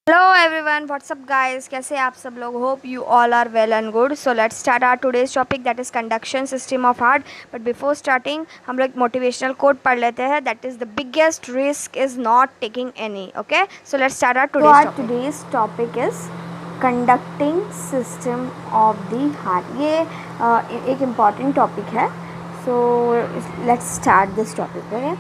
Hello everyone, WhatsApp guys, कैसे आप सब लोग। Hope you all are well and good. So let's start our today's topic, that is conduction system of heart. But before starting हम लोग motivational quote पढ़ लेते हैं, that is the biggest risk is not taking any. Okay, so let's start our today's topic is conducting system of the heart. ये एक important topic है। So let's start this topic. Okay,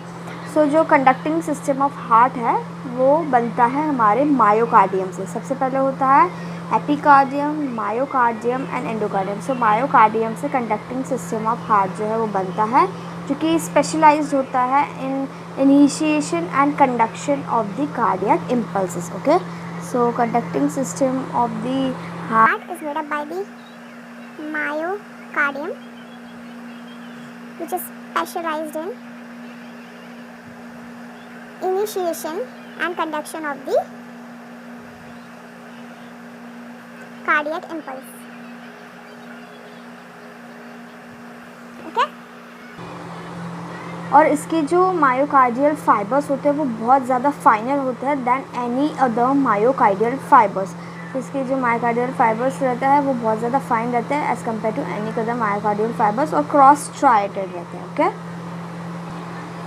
so जो conducting system of heart है वो बनता है हमारे myocardium से। सबसे पहले होता है epicardium, myocardium and endocardium. So myocardium से कंडक्टिंग सिस्टम ऑफ हार्ट जो है वो बनता है, जो कि स्पेशलाइज्ड होता है in initiation and conduction of the cardiac impulses. Okay, so conducting system of the heart is made up by the myocardium, which is specialized in initiation and conduction of the cardiac impulse. Okay? और इसके जो myocardial fibres होते हैं वो बहुत ज़्यादा फाइनर होते हैं than any other myocardial fibres. तो इसके जो मायोकार्डियल फाइबर्स रहता है वो बहुत ज़्यादा फाइन रहते हैं as compare to any other myocardial fibres, और क्रॉस स्ट्राइटेड रहते हैं। Okay,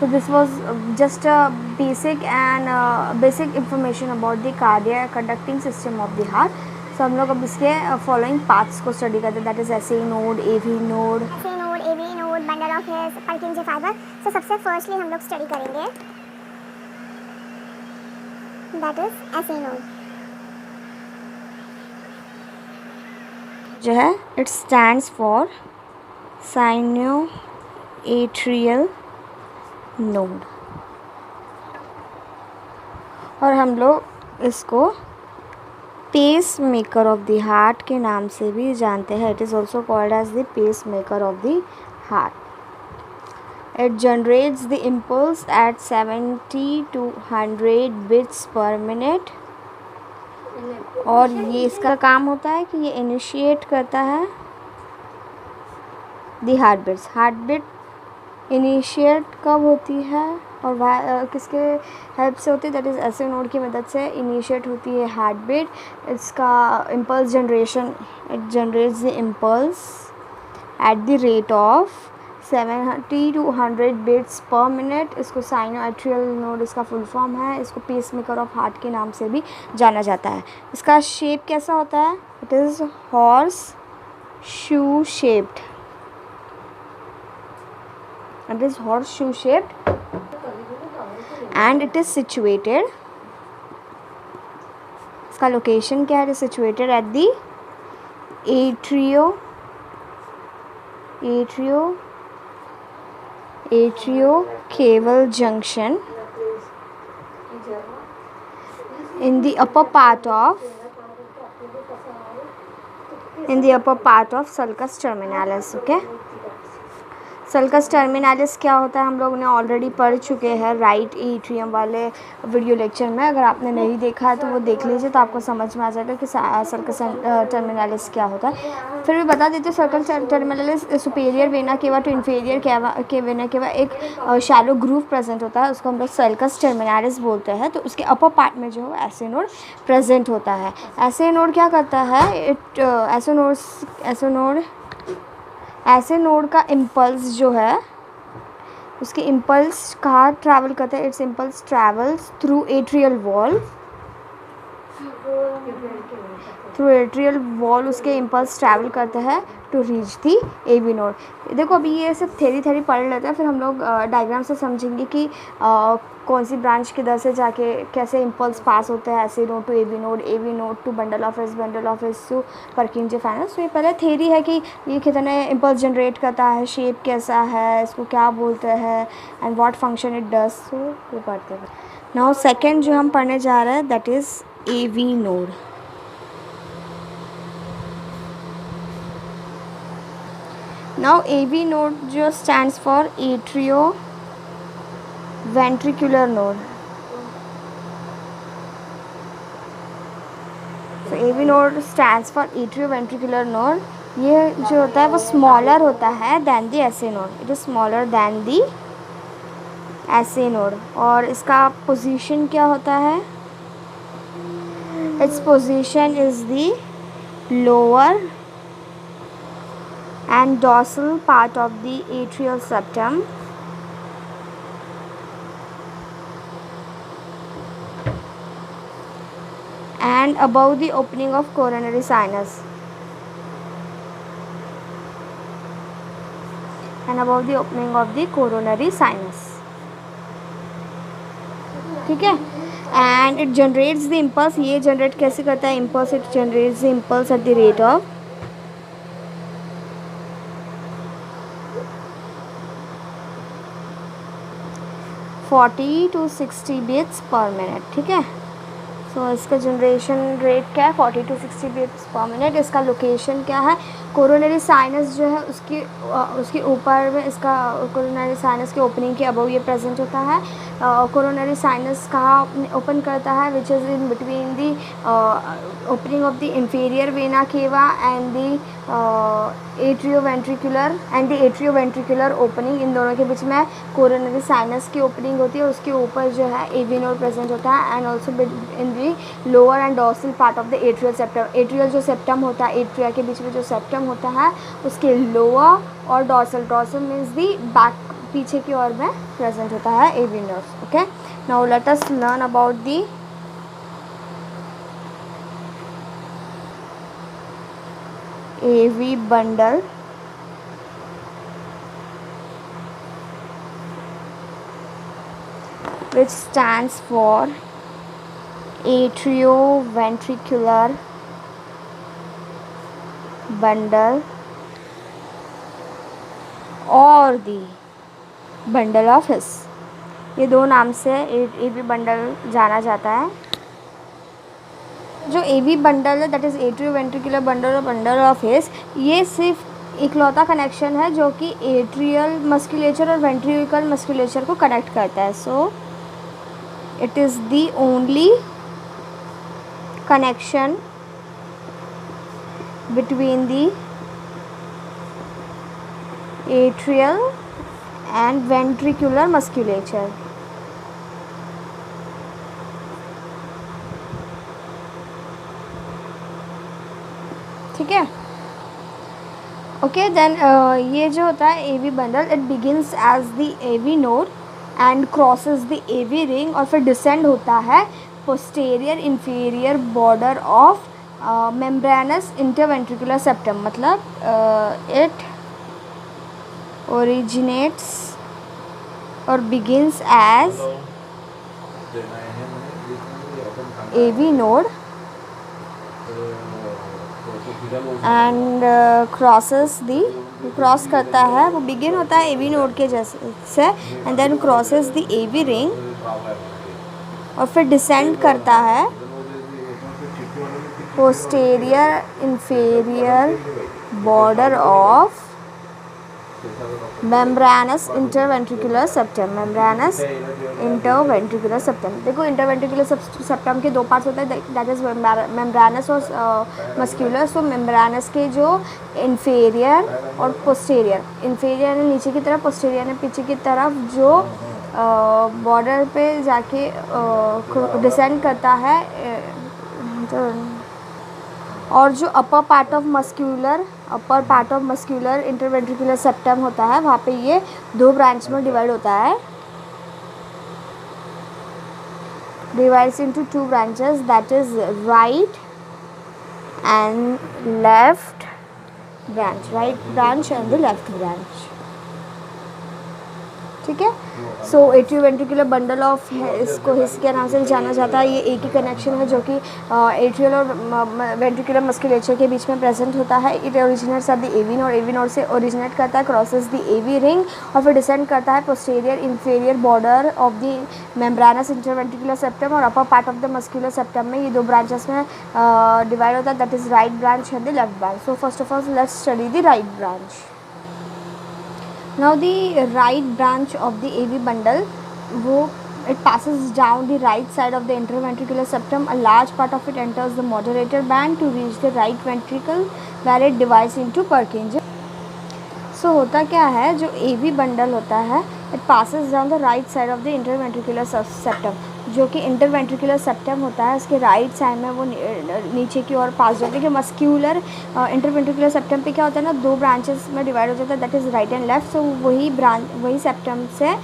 so this was just a basic information about the cardiac conducting system of the heart. So हम लोग अब इसके फॉलोइंग पार्ट्स को स्टडी करते हैं, that is S A node, A V node. SA node, AV node, bundle of hairs, Purkinje fiber. So सबसे firstly हम लोग स्टडी करेंगे दैट इज SA node. जो है it stands for sino atrial node, और हम लोग इसको pace maker of the heart के नाम से भी जानते हैं। It is also called as the pace maker of the heart. It generates the impulse at 70 to 100 beats per minute, और ये इसका काम होता है कि ये इनिशिएट करता है the heart beats. Heart beat initiate कब होती है और किसके हेल्प से होती है, दैट इज़ एसए नोड की मदद से इनिशिएट होती है हार्ट बीट। इसका impulse generation, it generates the impulse at the rate of 70 to 100 beats per minute। इसको साइनो एट्रियल नोड इसका फुल फॉर्म है। इसको पेस मेकर ऑफ हार्ट के नाम से भी जाना जाता है। इसका शेप कैसा होता है, it is horse shoe shaped. It is horseshoe shaped and it is situated, इसका लोकेशन क्या है, it is situated at the atriocaval junction in the upper part of sulcus terminalis. Okay, sulcus terminalis क्या होता है हम लोग ने already पढ़ चुके हैं राइट एट्रियम वाले वीडियो लेक्चर में। अगर आपने नहीं देखा है तो वो देख लीजिए, तो आपको समझ में आ जाएगा कि सल्कस टर्मिनालिस क्या होता है। फिर भी बता देते हैं, sulcus terminalis superior vena cava to inferior के वेना केवा एक शैलो ग्रूव प्रेजेंट होता है, उसको हम लोग सल्कस टर्मिनालिस बोलते हैं। तो उसके अपर पार्ट में जो है एसए नोड प्रेजेंट होता है। एसए नोड क्या करता है, एसए नोड का इम्पल्स जो है, उसके इम्पल्स कहाँ ट्रैवल करता है, its impulse travels through atrial wall, उसके इम्पल्स ट्रैवल करते हैं to reach the AV node. देखो अभी ये सब थेरी पढ़ लेते हैं, फिर हम लोग डायग्राम से समझेंगे कि कौन सी ब्रांच किधर से जाके कैसे इम्पल्स पास होते हैं SA node to AV node to bundle of His to Purkinje fines. तो ये पहले थेरी है कि ये कितने इम्पल्स जनरेट करता है, शेप कैसा है, इसको क्या बोलते हैं and what function it does. सो ये पढ़ते हैं। नाउ सेकेंड जो हम पढ़ने जा रहे हैं that is AV node. Now AV node जो stands for atrioventricular node. So AV node stands for atrioventricular node. ये जो होता है वो स्मॉलर होता है than the SA node. It is smaller than the SA node. और इसका पोजीशन क्या होता है, Its position is the lower and dorsal part of the atrial septum. And above the opening of coronary sinus. And above the opening of the coronary sinus. ठीक है. And it generates the impulse. ये generate कैसे करता है impulse? It generates the impulse at the rate of 40 to 60 beats per minute. ठीक है. सो इसका generation rate क्या है? 40 to 60 बीट्स पर मिनट. इसका लोकेशन क्या है? कोरोनरी साइनस जो है उसके ऊपर में इसका कोरोनरी साइनस के ओपनिंग के अबव ये प्रेजेंट होता है. कोरोनरी साइनस कहाँ ओपन करता है? Which is in between the opening of the inferior vena cava and the atrioventricular opening. इन दोनों के बीच में कोरोनरी साइनस की ओपनिंग होती है. उसके ऊपर जो है एवी नोड प्रेजेंट होता है and also in the lower and dorsal part of the atrial septum. Atrial जो सेप्टम होता है, एट्रिया के बीच में जो सेप्टम होता है उसके लोअर और डॉर्सल मीन्स दी बैक, पीछे की ओर में प्रेजेंट होता है AV nodes. Okay, now let us learn about the AV bundle. Which stands for atrioventricular bundle और the bundle of His. ये दो नाम से AV बंडल जाना जाता है. जो AV बंडल है दैट इज़ एट्रियोवेंट्रिकुलर बंडल और बंडल ऑफ हिस, ये सिर्फ इकलौता कनेक्शन है जो कि एट्रियल मस्कुलेचर और वेंट्रिकल मस्कुलेचर को कनेक्ट करता है. So it is the only connection between the atrial and ventricular musculature. ठीक है. ओके देन ये जो होता है AV bundle, it begins as the AV node and crosses the AV ring और फिर डिसेंड होता है posterior inferior border of membranous interventricular septum. मतलब इट ओरिजिनेट्स और begins as AV node and cross करता है, वो बिगिन होता है AV नोड के जैसे से and then crosses the AV ring और फिर डिसेंड करता है posterior inferior border of membranous interventricular septum. देखो इंटरवेंट्रिकुलर सेप्टम के दो पार्ट्स होते हैं, दैट इज मेम्ब्रेनस और मस्क्यूलर. सो मेम्ब्रेनस के जो इंफीरियर और पोस्टीरियर, इंफीरियर ने नीचे की तरफ, पोस्टीरियर ने पीछे की तरफ, जो बॉर्डर पे जाके डिसेंड करता है, और जो अपर part of muscular interventricular septum होता है, वहाँ पे ये दो ब्रांच में डिवाइड होता है. Divides into two branches, that is right and left branch. Right branch and the left branch. ठीक है. सो एट्रियोवेंट्रिकुलर बंडल ऑफ इसको हिस के नाम से जाना जाता है. ये एक ही कनेक्शन है जो कि एट्रियल और वेंट्रिकुलर मस्कुलेचर के बीच में प्रेजेंट होता है. It originates at the AV node. AV node से ओरिजिनेट करता है, क्रॉसेस द AV रिंग और फिर डिसेंड करता है posterior inferior border of the membranous interventricular septum और upper part of the muscular septum में. ये दो ब्रांचेस में डिवाइड होता है, that is right branch and the left branch. So first of all let's study the right branch. Now the right branch of the AV bundle, it passes down the right side of the interventricular septum. A large part of it enters the moderator band to reach the right ventricle, where it divides into Purkinje. So होता क्या है, जो AV bundle होता है, it passes down the right side of the interventricular septum. जो कि interventricular septum होता है, उसके राइट साइड में वो नीचे की ओर पास जाते हैं। कि मस्क्यूलर इंटरवेंट्रिकुलर सेप्टम पे क्या होता है ना, 2 ब्रांचेस में डिवाइड हो जाता है, that is right and left. So वही सेप्टम से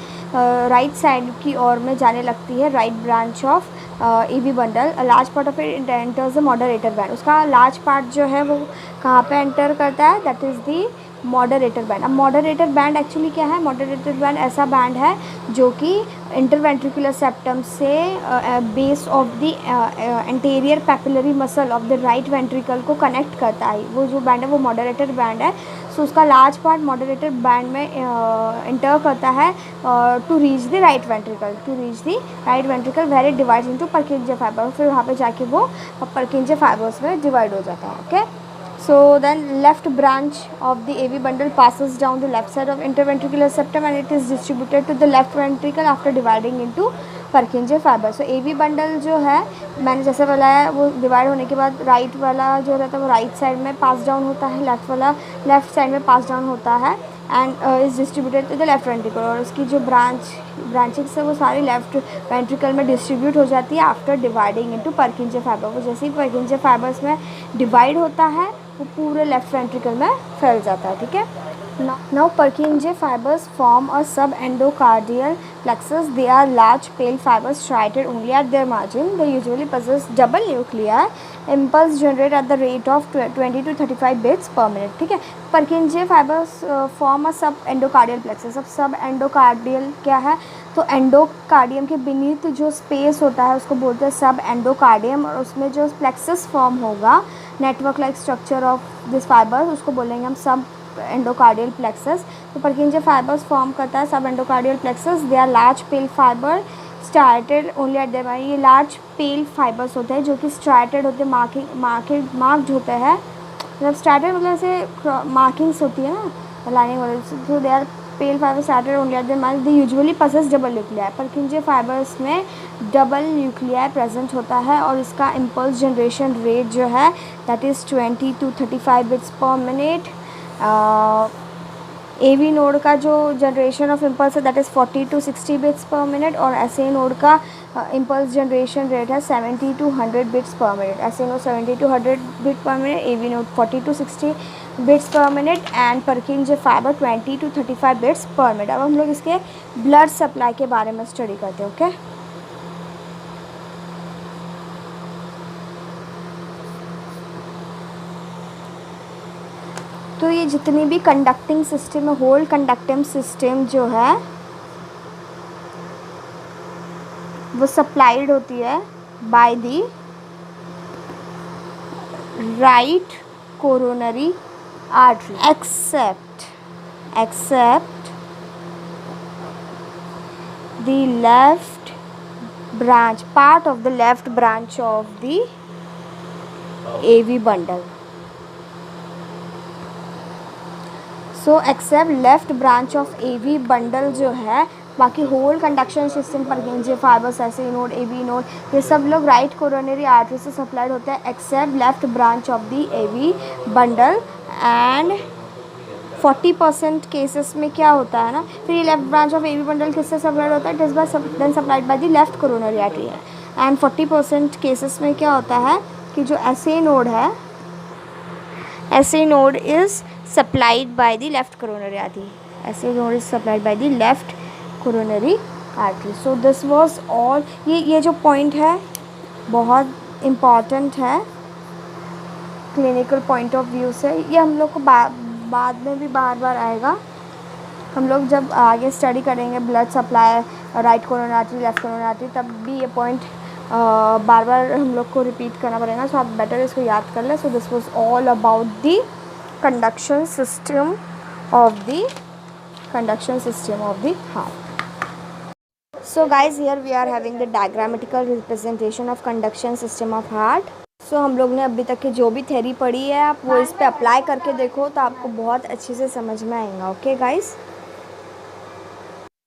राइट साइड की ओर में जाने लगती है right branch of AV bundle. Large part of it enters the moderator band. उसका लार्ज पार्ट जो है वो कहाँ पे एंटर करता है, that is the moderator band. अब मॉडरेटर बैंड एक्चुअली क्या है, मॉडरेटर बैंड ऐसा बैंड है जो कि इंटरवेंट्रिकुलर सेप्टम से base of the anterior papillary muscle of the right ventricle को कनेक्ट करता है। वो जो बैंड है वो मॉडरेटर बैंड है। सो उसका लार्ज पार्ट मॉडरेटर बैंड में इंटर करता है to reach the right ventricle where it divides into Purkinje fibre. फिर वहाँ पे जाके वो परकिंजे फाइबर्स में डिवाइड हो जाता है। Okay, so then left branch of the AV bundle passes down the left side of interventricular septum and it is distributed to the left ventricle after dividing into Purkinje fiber. So AV bundle जो है मैंने जैसे बताया वो divide होने के बाद right वाला जो रहता है वो राइट साइड में पास डाउन होता है, लेफ्ट वाला लेफ्ट साइड में पास डाउन होता है and is distributed to the left ventricle. और उसकी जो ब्रांचेस है वो सारी लेफ्ट वेंट्रिकल में डिस्ट्रीब्यूट हो जाती है after dividing into Purkinje fibre. वो जैसे ही Purkinje फाइबर्स में डिवाइड होता है वो पूरे लेफ्ट वेंट्रिकल में फैल जाता है। ठीक है, now Purkinje fibers form a subendocardial plexus. They are large pale fibers striated only at their margin. They usually possess double nuclei. Impulse generate at the rate of 20 to 35 beats per minute. ठीक है, Purkinje fibers form a subendocardial plexus. अब subendocardial क्या है, तो endocardium के beneath जो space होता है उसको बोलते हैं सब एंडोकार्डियम, और उसमें जो प्लेक्सस फॉर्म होगा network like structure of this fibres उसको बोलेंगे हम सब एंडोकार्डियल प्लेक्सस। तो Purkinje फाइबर्स फॉर्म करता है subendocardial plexus. They are large pale fibre started only at there. ये लार्ज पेल फाइबर्स होते हैं जो कि स्टार्टेड होते हैं, मार्क्ड होते हैं, मतलब स्टार्टेड मतलब ऐसे मार्किंग्स होती है ना लाइनिंग वाले। So they are pale fibre started only at their mark. They usually passes double nuclei. Purkinje fibers में डबल न्यूक्लियाई प्रेजेंट होता है और इसका इम्पल्स जनरेशन रेट जो है that is 20 to 35 beats per minute. AV node का जो generation of impulse है that is 40 to 60 beats per minute, और SA नोड का इम्पल्स जनरेशन रेट है 70 to 100 bits per minute. SA node 70 to 100 bit पर minute, AV node 40 to 60 beats per minute and Purkinje fibre 20 to 35 beats per minute. अब हम लोग इसके blood supply के बारे में स्टडी करते हैं। ओके, तो ये जितनी भी कंडक्टिंग सिस्टम है, होल कंडक्टिंग सिस्टम जो है वो सप्लाइड होती है by the right coronary artery except the left branch, part of the left branch of the AV bundle. So except left branch of AV bundle जो है, बाकी whole conduction system Purkinje fibres ऐसे node AV node ये सब लोग right coronary artery से supplied होते हैं except left branch of the AV bundle. And 40% cases में क्या होता है ना, फिर ये left branch of AV bundle किससे सप्लाइड होता है, it is then supplied by the left coronary artery है। एंड 40% केसेस में क्या होता है कि जो SA नोड है, SA node is supplied by the left coronary artery, SA node is supplied by the left coronary artery. So this was all. ये जो पॉइंट है बहुत इम्पॉर्टेंट है क्लिनिकल पॉइंट ऑफ व्यू से। ये हम लोग को बाद में भी बार बार आएगा। हम लोग जब आगे स्टडी करेंगे blood supply right coronary artery left coronary artery, तब भी ये पॉइंट बार बार हम लोग को रिपीट करना पड़ेगा। सो आप बेटर इसको याद कर लें। So this was all about the conduction system of the heart. So guys, here we are having the diagrammatical representation of conduction system of heart. So हम लोग ने अभी तक की जो भी थ्योरी पढ़ी है आप वो इस पे अप्लाई करके देखो तो आपको बहुत अच्छे से समझ में आएगा। Okay guys,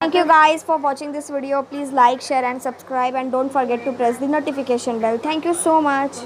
thank you guys for watching this video. Please like, share and subscribe and don't forget to press the notification bell. Thank you so much.